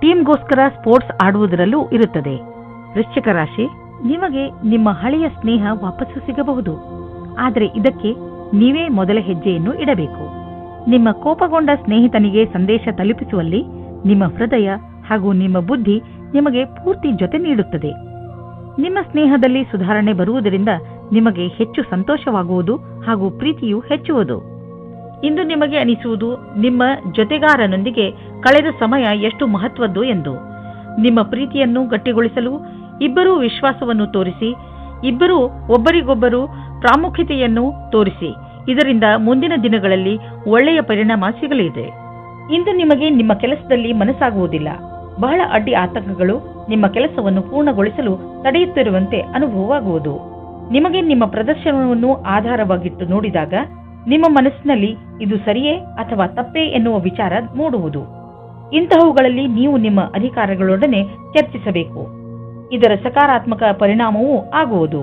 ಟೀಮ್ಗೋಸ್ಕರ ಸ್ಪೋರ್ಟ್ಸ್ ಆಡುವುದರಲ್ಲೂ ಇರುತ್ತದೆ. ವೃಶ್ಚಿಕ ರಾಶಿ, ನಿಮಗೆ ನಿಮ್ಮ ಹಳೆಯ ಸ್ನೇಹ ವಾಪಸ್ಸು ಸಿಗಬಹುದು, ಆದರೆ ಇದಕ್ಕೆ ನೀವೇ ಮೊದಲ ಹೆಜ್ಜೆಯನ್ನು ಇಡಬೇಕು. ನಿಮ್ಮ ಕೋಪಗೊಂಡ ಸ್ನೇಹಿತನಿಗೆ ಸಂದೇಶ ತಲುಪಿಸುವಲ್ಲಿ ನಿಮ್ಮ ಹೃದಯ ಹಾಗೂ ನಿಮ್ಮ ಬುದ್ಧಿ ನಿಮಗೆ ಪೂರ್ತಿ ಜೊತೆ ನೀಡುತ್ತದೆ. ನಿಮ್ಮ ಸ್ನೇಹದಲ್ಲಿ ಸುಧಾರಣೆ ಬರುವುದರಿಂದ ನಿಮಗೆ ಹೆಚ್ಚು ಸಂತೋಷವಾಗುವುದು ಹಾಗೂ ಪ್ರೀತಿಯು ಹೆಚ್ಚುವುದು. ಇಂದು ನಿಮಗೆ ಅನಿಸುವುದು ನಿಮ್ಮ ಜೊತೆಗಾರನೊಂದಿಗೆ ಕಳೆದ ಸಮಯ ಎಷ್ಟು ಮಹತ್ವದ್ದು ಎಂದು. ನಿಮ್ಮ ಪ್ರೀತಿಯನ್ನು ಗಟ್ಟಿಗೊಳಿಸಲು ಇಬ್ಬರೂ ವಿಶ್ವಾಸವನ್ನು ತೋರಿಸಿ, ಇಬ್ಬರೂ ಒಬ್ಬರಿಗೊಬ್ಬರು ಪ್ರಾಮುಖ್ಯತೆಯನ್ನು ತೋರಿಸಿ. ಇದರಿಂದ ಮುಂದಿನ ದಿನಗಳಲ್ಲಿ ಒಳ್ಳೆಯ ಪರಿಣಾಮ ಸಿಗಲಿದೆ. ಇಂದು ನಿಮಗೆ ನಿಮ್ಮ ಕೆಲಸದಲ್ಲಿ ಮನಸ್ಸಾಗುವುದಿಲ್ಲ. ಬಹಳ ಅಡ್ಡಿ ಆತಂಕಗಳು ನಿಮ್ಮ ಕೆಲಸವನ್ನು ಪೂರ್ಣಗೊಳಿಸಲು ತಡೆಯುತ್ತಿರುವಂತೆ ಅನುಭವವಾಗುವುದು. ನಿಮಗೆ ನಿಮ್ಮ ಪ್ರದರ್ಶನವನ್ನು ಆಧಾರವಾಗಿಟ್ಟು ನೋಡಿದಾಗ ನಿಮ್ಮ ಮನಸ್ಸಿನಲ್ಲಿ ಇದು ಸರಿಯೇ ಅಥವಾ ತಪ್ಪೇ ಎನ್ನುವ ವಿಚಾರ ಮೂಡುವುದು. ಇಂತಹವುಗಳಲ್ಲಿ ನೀವು ನಿಮ್ಮ ಅಧಿಕಾರಿಗಳೊಡನೆ ಚರ್ಚಿಸಬೇಕು. ಇದರ ಸಕಾರಾತ್ಮಕ ಪರಿಣಾಮವೂ ಆಗುವುದು.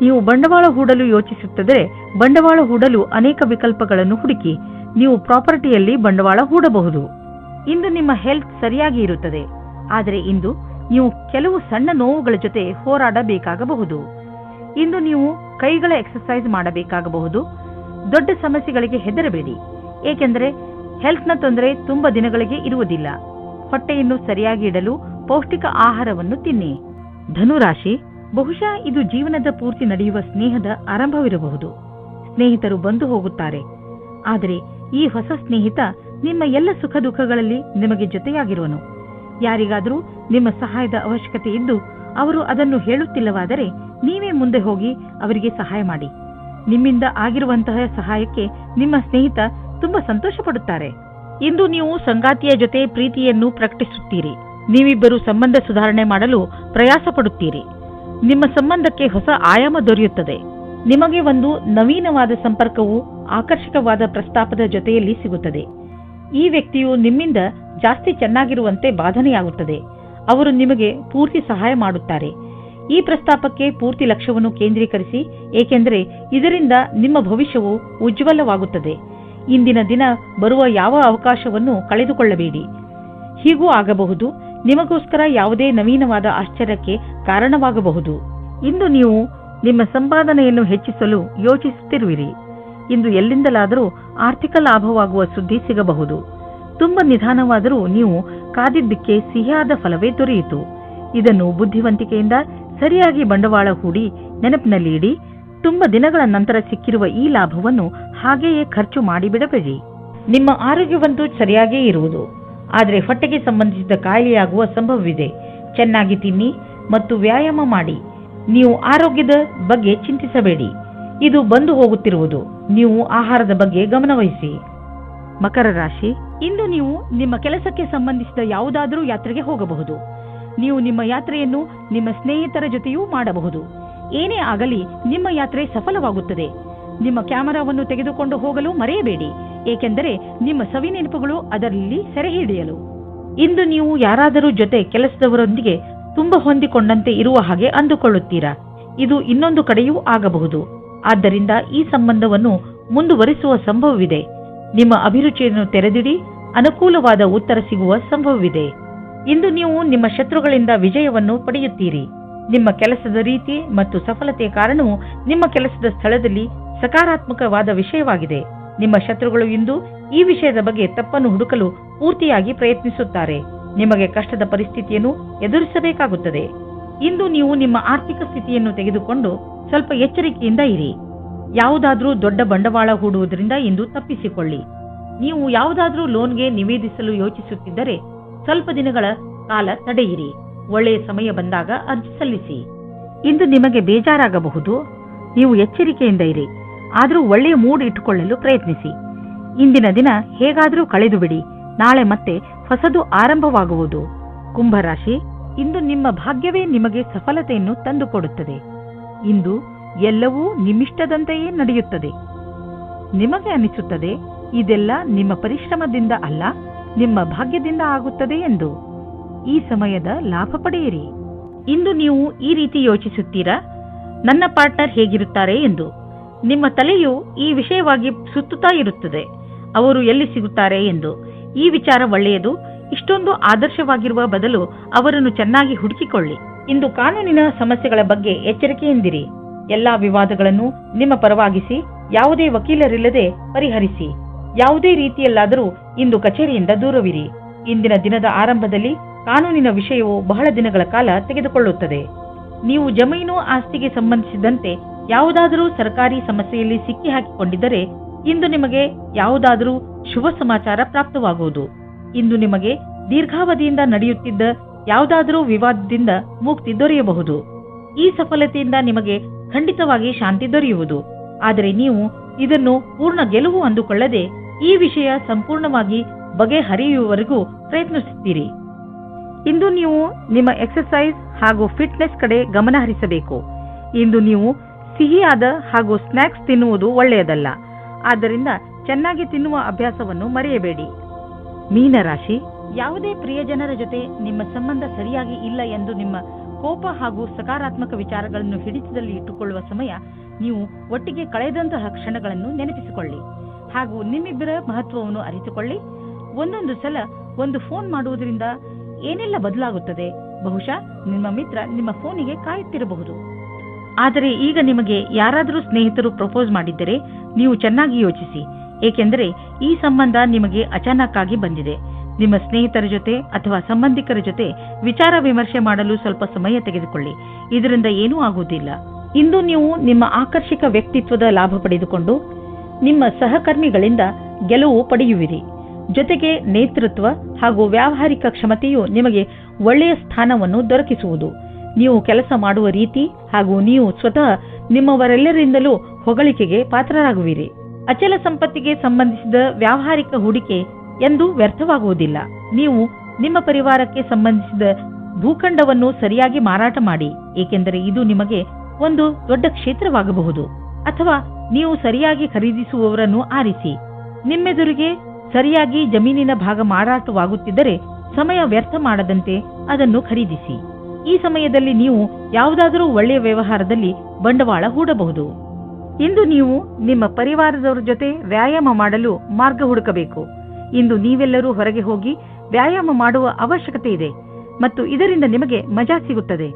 ನೀವು ಬಂಡವಾಳ ಹೂಡಲು ಯೋಚಿಸುತ್ತಿದ್ದರೆ ಬಂಡವಾಳ ಹೂಡಲು ಅನೇಕ ವಿಕಲ್ಪಗಳನ್ನು ಹುಡುಕಿ ನೀವು ಪ್ರಾಪರ್ಟಿಯಲ್ಲಿ ಬಂಡವಾಳ ಹೂಡಬಹುದು. ಇಂದು ನಿಮ್ಮ ಹೆಲ್ತ್ ಸರಿಯಾಗಿ ಇರುತ್ತದೆ, ಆದರೆ ಇಂದು ನೀವು ಕೆಲವು ಸಣ್ಣ ನೋವುಗಳ ಜೊತೆ ಹೋರಾಡಬೇಕಾಗಬಹುದು. ಇಂದು ನೀವು ಕೈಗಳ ಎಕ್ಸರ್ಸೈಸ್ ಮಾಡಬೇಕಾಗಬಹುದು. ದೊಡ್ಡ ಸಮಸ್ಯೆಗಳಿಗೆ ಹೆದರಬೇಡಿ, ಏಕೆಂದರೆ ಹೆಲ್ತ್ನ ತೊಂದರೆ ತುಂಬಾ ದಿನಗಳಿಗೆ ಇರುವುದಿಲ್ಲ. ಹೊಟ್ಟೆಯನ್ನು ಸರಿಯಾಗಿ ಇಡಲು ಪೌಷ್ಟಿಕ ಆಹಾರವನ್ನು ತಿನ್ನಿ. ಧನುರಾಶಿ, ಬಹುಶಃ ಇದು ಜೀವನದ ಪೂರ್ತಿ ನಡೆಯುವ ಸ್ನೇಹದ ಆರಂಭವಿರಬಹುದು. ಸ್ನೇಹಿತರು ಬಂದು ಹೋಗುತ್ತಾರೆ, ಆದರೆ ಈ ಹೊಸ ಸ್ನೇಹಿತ ನಿಮ್ಮ ಎಲ್ಲ ಸುಖ ದುಃಖಗಳಲ್ಲಿ ನಿಮಗೆ ಜೊತೆಯಾಗಿರುವನು. ಯಾರಿಗಾದರೂ ನಿಮ್ಮ ಸಹಾಯದ ಅವಶ್ಯಕತೆ ಇದ್ದು ಅವರು ಅದನ್ನು ಹೇಳುತ್ತಿಲ್ಲವಾದರೆ ನೀವೇ ಮುಂದೆ ಹೋಗಿ ಅವರಿಗೆ ಸಹಾಯ ಮಾಡಿ. ನಿಮ್ಮಿಂದ ಆಗಿರುವಂತಹ ಸಹಾಯಕ್ಕೆ ನಿಮ್ಮ ಸ್ನೇಹಿತ ತುಂಬಾ ಸಂತೋಷ ಪಡುತ್ತಾರೆ. ಇಂದು ನೀವು ಸಂಗಾತಿಯ ಜೊತೆ ಪ್ರೀತಿಯನ್ನು ಪ್ರಕಟಿಸುತ್ತೀರಿ. ನೀವಿಬ್ಬರು ಸಂಬಂಧ ಸುಧಾರಣೆ ಮಾಡಲು ಪ್ರಯಾಸ ಪಡುತ್ತೀರಿ. ನಿಮ್ಮ ಸಂಬಂಧಕ್ಕೆ ಹೊಸ ಆಯಾಮ ದೊರೆಯುತ್ತದೆ. ನಿಮಗೆ ಒಂದು ನವೀನವಾದ ಸಂಪರ್ಕವು ಆಕರ್ಷಕವಾದ ಪ್ರಸ್ತಾಪದ ಜೊತೆಯಲ್ಲಿ ಸಿಗುತ್ತದೆ. ಈ ವ್ಯಕ್ತಿಯು ನಿಮ್ಮಿಂದ ಜಾಸ್ತಿ ಚೆನ್ನಾಗಿರುವಂತೆ ಬಾಧನೆಯಾಗುತ್ತದೆ. ಅವರು ನಿಮಗೆ ಪೂರ್ತಿ ಸಹಾಯ ಮಾಡುತ್ತಾರೆ. ಈ ಪ್ರಸ್ತಾಪಕ್ಕೆ ಪೂರ್ತಿ ಲಕ್ಷ್ಯವನ್ನು ಕೇಂದ್ರೀಕರಿಸಿ, ಏಕೆಂದರೆ ಇದರಿಂದ ನಿಮ್ಮ ಭವಿಷ್ಯವು ಉಜ್ವಲವಾಗುತ್ತದೆ. ಇಂದಿನ ದಿನ ಬರುವ ಯಾವ ಅವಕಾಶವನ್ನು ಕಳೆದುಕೊಳ್ಳಬೇಡಿ. ಹೀಗೂ ಆಗಬಹುದು, ನಿಮಗೋಸ್ಕರ ಯಾವುದೇ ನವೀನವಾದ ಆಶ್ಚರ್ಯಕ್ಕೆ ಕಾರಣವಾಗಬಹುದು. ಇಂದು ನೀವು ನಿಮ್ಮ ಸಂಪಾದನೆಯನ್ನು ಹೆಚ್ಚಿಸಲು ಯೋಚಿಸುತ್ತಿರುವಿರಿ. ಇಂದು ಎಲ್ಲಿಂದಲಾದರೂ ಆರ್ಥಿಕ ಲಾಭವಾಗುವ ಸುದ್ದಿ ಸಿಗಬಹುದು. ತುಂಬ ನಿಧಾನವಾದರೂ ನೀವು ಕಾದಿದ್ದಕ್ಕೆ ಸಿಹಿಯಾದ ಫಲವೇ ದೊರೆಯಿತು. ಇದನ್ನು ಬುದ್ಧಿವಂತಿಕೆಯಿಂದ ಸರಿಯಾಗಿ ಬಂಡವಾಳ ಹೂಡಿ ನೆನಪಿನಲ್ಲಿ ಇಡಿ. ತುಂಬ ದಿನಗಳ ನಂತರ ಸಿಕ್ಕಿರುವ ಈ ಲಾಭವನ್ನು ಹಾಗೆಯೇ ಖರ್ಚು ಮಾಡಿಬಿಡಬೇಡಿ. ನಿಮ್ಮ ಆರೋಗ್ಯವಂತೂ ಸರಿಯಾಗೇ ಇರುವುದು, ಆದರೆ ಹೊಟ್ಟೆಗೆ ಸಂಬಂಧಿಸಿದ ಕಾಯಿಲೆಯಾಗುವ ಸಂಭವವಿದೆ. ಚೆನ್ನಾಗಿ ತಿನ್ನಿ ಮತ್ತು ವ್ಯಾಯಾಮ ಮಾಡಿ. ನೀವು ಆರೋಗ್ಯದ ಬಗ್ಗೆ ಚಿಂತಿಸಬೇಡಿ, ಇದು ಬಂದು ಹೋಗುತ್ತಿರುವುದು. ನೀವು ಆಹಾರದ ಬಗ್ಗೆ ಗಮನವಹಿಸಿ. ಮಕರ ರಾಶಿ, ಇಂದು ನೀವು ನಿಮ್ಮ ಕೆಲಸಕ್ಕೆ ಸಂಬಂಧಿಸಿದ ಯಾವುದಾದರೂ ಯಾತ್ರೆಗೆ ಹೋಗಬಹುದು. ನೀವು ನಿಮ್ಮ ಯಾತ್ರೆಯನ್ನು ನಿಮ್ಮ ಸ್ನೇಹಿತರ ಜೊತೆಯೂ ಮಾಡಬಹುದು. ಏನೇ ಆಗಲಿ ನಿಮ್ಮ ಯಾತ್ರೆ ಸಫಲವಾಗುತ್ತದೆ. ನಿಮ್ಮ ಕ್ಯಾಮೆರಾವನ್ನು ತೆಗೆದುಕೊಂಡು ಹೋಗಲು ಮರೆಯಬೇಡಿ, ಏಕೆಂದರೆ ನಿಮ್ಮ ಸವಿ ನೆನಪುಗಳು ಅದರಲ್ಲಿ ಸೆರೆ ಹಿಡಿಯಲು. ಇಂದು ನೀವು ಯಾರಾದರೂ ಜೊತೆ ಕೆಲಸದವರೊಂದಿಗೆ ತುಂಬಾ ಹೊಂದಿಕೊಂಡಂತೆ ಇರುವ ಹಾಗೆ ಅಂದುಕೊಳ್ಳುತ್ತೀರಾ. ಇದು ಇನ್ನೊಂದು ಕಡೆಯೂ ಆಗಬಹುದು. ಆದ್ದರಿಂದ ಈ ಸಂಬಂಧವನ್ನು ಮುಂದುವರಿಸುವ ಸಂಭವವಿದೆ. ನಿಮ್ಮ ಅಭಿರುಚಿಯನ್ನು ತೆರೆದಿಡಿ, ಅನುಕೂಲವಾದ ಉತ್ತರ ಸಿಗುವ ಸಂಭವವಿದೆ. ಇಂದು ನೀವು ನಿಮ್ಮ ಶತ್ರುಗಳಿಂದ ವಿಜಯವನ್ನು ಪಡೆಯುತ್ತೀರಿ. ನಿಮ್ಮ ಕೆಲಸದ ರೀತಿ ಮತ್ತು ಸಫಲತೆಯ ಕಾರಣವು ನಿಮ್ಮ ಕೆಲಸದ ಸ್ಥಳದಲ್ಲಿ ಸಕಾರಾತ್ಮಕವಾದ ವಿಷಯವಾಗಿದೆ. ನಿಮ್ಮ ಶತ್ರುಗಳು ಇಂದು ಈ ವಿಷಯದ ಬಗ್ಗೆ ತಪ್ಪನ್ನು ಹುಡುಕಲು ಪೂರ್ತಿಯಾಗಿ ಪ್ರಯತ್ನಿಸುತ್ತಾರೆ. ನಿಮಗೆ ಕಷ್ಟದ ಪರಿಸ್ಥಿತಿಯನ್ನು ಎದುರಿಸಬೇಕಾಗುತ್ತದೆ. ಇಂದು ನೀವು ನಿಮ್ಮ ಆರ್ಥಿಕ ಸ್ಥಿತಿಯನ್ನು ತೆಗೆದುಕೊಂಡು ಸ್ವಲ್ಪ ಎಚ್ಚರಿಕೆಯಿಂದ ಇರಿ. ಯಾವುದಾದ್ರೂ ದೊಡ್ಡ ಬಂಡವಾಳ ಹೂಡುವುದರಿಂದ ಇಂದು ತಪ್ಪಿಸಿಕೊಳ್ಳಿ. ನೀವು ಯಾವುದಾದ್ರೂ ಲೋನ್ಗೆ ನಿವೇದಿಸಲು ಯೋಚಿಸುತ್ತಿದ್ದರೆ ಸ್ವಲ್ಪ ದಿನಗಳ ಕಾಲ ತಡೆಯಿರಿ. ಒಳ್ಳೆಯ ಸಮಯ ಬಂದಾಗ ಅರ್ಜಿ ಸಲ್ಲಿಸಿ. ಇಂದು ನಿಮಗೆ ಬೇಜಾರಾಗಬಹುದು. ನೀವು ಎಚ್ಚರಿಕೆಯಿಂದ ಇರಿ, ಆದರೂ ಒಳ್ಳೆಯ ಮೂಡ್ ಇಟ್ಟುಕೊಳ್ಳಲು ಪ್ರಯತ್ನಿಸಿ. ಇಂದಿನ ದಿನ ಹೇಗಾದರೂ ಕಳೆದು ಬಿಡಿ. ನಾಳೆ ಮತ್ತೆ ಹೊಸದು ಆರಂಭವಾಗುವುದು. ಕುಂಭರಾಶಿ, ಇಂದು ನಿಮ್ಮ ಭಾಗ್ಯವೇ ನಿಮಗೆ ಸಫಲತೆಯನ್ನು ತಂದುಕೊಡುತ್ತದೆ. ಇಂದು ಎಲ್ಲವೂ ನಿಮ್ಮಿಷ್ಟದಂತೆಯೇ ನಡೆಯುತ್ತದೆ. ನಿಮಗೆ ಅನಿಸುತ್ತದೆ ಇದೆಲ್ಲ ನಿಮ್ಮ ಪರಿಶ್ರಮದಿಂದ ಅಲ್ಲ, ನಿಮ್ಮ ಭಾಗ್ಯದಿಂದ ಆಗುತ್ತದೆ ಎಂದು. ಈ ಸಮಯದ ಲಾಭ ಪಡೆಯಿರಿ. ಇಂದು ನೀವು ಈ ರೀತಿ ಯೋಚಿಸುತ್ತೀರಾ, ನನ್ನ ಪಾರ್ಟ್ನರ್ ಹೇಗಿರುತ್ತಾರೆ ಎಂದು. ನಿಮ್ಮ ತಲೆಯು ಈ ವಿಷಯವಾಗಿ ಸುತ್ತುತ್ತಾ ಇರುತ್ತದೆ, ಅವರು ಎಲ್ಲಿ ಸಿಗುತ್ತಾರೆ ಎಂದು. ಈ ವಿಚಾರ ಒಳ್ಳೆಯದು. ಇಷ್ಟೊಂದು ಆದರ್ಶವಾಗಿರುವ ಬದಲು ಅವರನ್ನು ಚೆನ್ನಾಗಿ ಹುಡುಕಿಕೊಳ್ಳಿ. ಇಂದು ಕಾನೂನಿನ ಸಮಸ್ಯೆಗಳ ಬಗ್ಗೆ ಎಚ್ಚರಿಕೆಯಿಂದಿರಿ. ಎಲ್ಲಾ ವಿವಾದಗಳನ್ನು ನಿಮ್ಮ ಪರವಾಗಿಸಿ ಯಾವುದೇ ವಕೀಲರಿಲ್ಲದೆ ಪರಿಹರಿಸಿ. ಯಾವುದೇ ರೀತಿಯಲ್ಲಾದರೂ ಇಂದು ಕಚೇರಿಯಿಂದ ದೂರವಿರಿ. ಇಂದಿನ ದಿನದ ಆರಂಭದಲ್ಲಿ ಕಾನೂನಿನ ವಿಷಯವು ಬಹಳ ದಿನಗಳ ಕಾಲ ತೆಗೆದುಕೊಳ್ಳುತ್ತದೆ. ನೀವು ಜಮೀನು ಆಸ್ತಿಗೆ ಸಂಬಂಧಿಸಿದಂತೆ ಯಾವುದಾದರೂ ಸರ್ಕಾರಿ ಸಮಸ್ಯೆಯಲ್ಲಿ ಸಿಕ್ಕಿ ಹಾಕಿಕೊಂಡಿದ್ದರೆ ಇಂದು ನಿಮಗೆ ಯಾವುದಾದರೂ ಶುಭ ಸಮಾಚಾರ ಪ್ರಾಪ್ತವಾಗುವುದು. ಇಂದು ನಿಮಗೆ ದೀರ್ಘಾವಧಿಯಿಂದ ನಡೆಯುತ್ತಿದ್ದ ಯಾವುದಾದರೂ ವಿವಾದದಿಂದ ಮುಕ್ತಿ ದೊರೆಯಬಹುದು. ಈ ಸಫಲತೆಯಿಂದ ನಿಮಗೆ ಖಂಡಿತವಾಗಿ ಶಾಂತಿ ದೊರೆಯುವುದು. ಆದರೆ ನೀವು ಇದನ್ನು ಪೂರ್ಣ ಗೆಲುವು ಅಂದುಕೊಳ್ಳದೆ ಈ ವಿಷಯ ಸಂಪೂರ್ಣವಾಗಿ ಬಗೆಹರಿಯುವವರೆಗೂ ಪ್ರಯತ್ನಿಸುತ್ತೀರಿ. ಇಂದು ನೀವು ನಿಮ್ಮ ಎಕ್ಸರ್ಸೈಸ್ ಹಾಗೂ ಫಿಟ್ನೆಸ್ ಕಡೆ ಗಮನ ಹರಿಸಬೇಕು. ಇಂದು ನೀವು ಸಿಹಿಯಾದ ಹಾಗೂ ಸ್ನ್ಯಾಕ್ಸ್ ತಿನ್ನುವುದು ಒಳ್ಳೆಯದಲ್ಲ. ಆದ್ದರಿಂದ ಚೆನ್ನಾಗಿ ತಿನ್ನುವ ಅಭ್ಯಾಸವನ್ನು ಮರೆಯಬೇಡಿ. ಮೀನರಾಶಿ, ಯಾವುದೇ ಪ್ರಿಯಜನರ ಜೊತೆ ನಿಮ್ಮ ಸಂಬಂಧ ಸರಿಯಾಗಿ ಇಲ್ಲ ಎಂದು ನಿಮ್ಮ ಕೋಪ ಹಾಗೂ ಸಕಾರಾತ್ಮಕ ವಿಚಾರಗಳನ್ನು ಹಿಡಿತದಲ್ಲಿ ಇಟ್ಟುಕೊಳ್ಳುವ ಸಮಯ. ನೀವು ಒಟ್ಟಿಗೆ ಕಳೆದಂತಹ ಕ್ಷಣಗಳನ್ನು ನೆನಪಿಸಿಕೊಳ್ಳಿ ಹಾಗೂ ನಿಮ್ಮಿಬ್ಬರ ಮಹತ್ವವನ್ನು ಅರಿತುಕೊಳ್ಳಿ. ಒಂದೊಂದು ಸಲ ಒಂದು ಫೋನ್ ಮಾಡುವುದರಿಂದ ಏನೆಲ್ಲ ಬದಲಾಗುತ್ತದೆ. ಬಹುಶಃ ನಿಮ್ಮ ಮಿತ್ರ ನಿಮ್ಮ ಫೋನಿಗೆ ಕಾಯುತ್ತಿರಬಹುದು. ಆದರೆ ಈಗ ನಿಮಗೆ ಯಾರಾದರೂ ಸ್ನೇಹಿತರು ಪ್ರಪೋಸ್ ಮಾಡಿದ್ದರೆ ನೀವು ಚೆನ್ನಾಗಿ ಯೋಚಿಸಿ, ಏಕೆಂದರೆ ಈ ಸಂಬಂಧ ನಿಮಗೆ ಅಚಾನಕ್ ಆಗಿ ಬಂದಿದೆ. ನಿಮ್ಮ ಸ್ನೇಹಿತರ ಜೊತೆ ಅಥವಾ ಸಂಬಂಧಿಕರ ಜೊತೆ ವಿಚಾರ ವಿಮರ್ಶೆ ಮಾಡಲು ಸ್ವಲ್ಪ ಸಮಯ ತೆಗೆದುಕೊಳ್ಳಿ. ಇದರಿಂದ ಏನೂ ಆಗುವುದಿಲ್ಲ. ಇಂದು ನೀವು ನಿಮ್ಮ ಆಕರ್ಷಕ ವ್ಯಕ್ತಿತ್ವದ ಲಾಭ ಪಡೆದುಕೊಂಡು ನಿಮ್ಮ ಸಹಕರ್ಮಿಗಳಿಂದ ಗೆಲುವು ಪಡೆಯುವಿರಿ. ಜೊತೆಗೆ ನೇತೃತ್ವ ಹಾಗೂ ವ್ಯಾವಹಾರಿಕ ಕ್ಷಮತೆಯು ನಿಮಗೆ ಒಳ್ಳೆಯ ಸ್ಥಾನವನ್ನು ದೊರಕಿಸುವುದು. ನೀವು ಕೆಲಸ ಮಾಡುವ ರೀತಿ ಹಾಗೂ ನೀವು ಸ್ವತಃ ನಿಮ್ಮವರೆಲ್ಲರಿಂದಲೂ ಹೊಗಳಿಕೆಗೆ ಪಾತ್ರರಾಗುವಿರಿ. ಅಚಲ ಸಂಪತ್ತಿಗೆ ಸಂಬಂಧಿಸಿದ ವ್ಯಾವಹಾರಿಕ ಹೂಡಿಕೆ ಎಂದು ವ್ಯರ್ಥವಾಗುವುದಿಲ್ಲ. ನೀವು ನಿಮ್ಮ ಪರಿವಾರಕ್ಕೆ ಸಂಬಂಧಿಸಿದ ಭೂಖಂಡವನ್ನು ಸರಿಯಾಗಿ ಮಾರಾಟ ಮಾಡಿ, ಏಕೆಂದರೆ ಇದು ನಿಮಗೆ ಒಂದು ದೊಡ್ಡ ಕ್ಷೇತ್ರವಾಗಬಹುದು. ಅಥವಾ ನೀವು ಸರಿಯಾಗಿ ಖರೀದಿಸುವವರನ್ನು ಆರಿಸಿ. ನಿಮ್ಮೆದುರಿಗೆ ಸರಿಯಾಗಿ ಜಮೀನಿನ ಭಾಗ ಮಾರಾಟವಾಗುತ್ತಿದ್ದರೆ ಸಮಯ ವ್ಯರ್ಥ ಮಾಡದಂತೆ ಅದನ್ನು ಖರೀದಿಸಿ. ಈ ಸಮಯದಲ್ಲಿ ನೀವು ಯಾವುದಾದರೂ ಒಳ್ಳೆಯ ವ್ಯವಹಾರದಲ್ಲಿ ಬಂಡವಾಳ ಹೂಡಬಹುದು. ಇಂದು ನೀವು ನಿಮ್ಮ ಪರಿವಾರದವರ ಜೊತೆ ವ್ಯಾಯಾಮ ಮಾಡಲು ಮಾರ್ಗ ಹುಡುಕಬೇಕು. ಇಂದು ನೀವೆಲ್ಲರೂ ಹೊರಗೆ ಹೋಗಿ ವ್ಯಾಯಾಮ ಮಾಡುವ ಅವಶ್ಯಕತೆ ಇದೆ ಮತ್ತು ಇದರಿಂದ ನಿಮಗೆ ಮಜಾ ಸಿಗುತ್ತದೆ.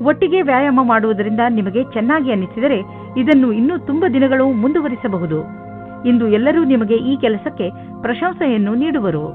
ಒಟ್ಟಿಗೆ ವ್ಯಾಯಾಮ ಮಾಡುವುದರಿಂದ ನಿಮಗೆ ಚೆನ್ನಾಗಿ ಅನ್ನಿಸಿದರೆ ಇದನ್ನು ಇನ್ನೂ ತುಂಬಾ ದಿನಗಳು ಮುಂದುವರಿಸಬಹುದು. ಇಂದು ಎಲ್ಲರೂ ನಿಮಗೆ ಈ ಕೆಲಸಕ್ಕೆ ಪ್ರಶಂಸೆಯನ್ನು ನೀಡುವರು.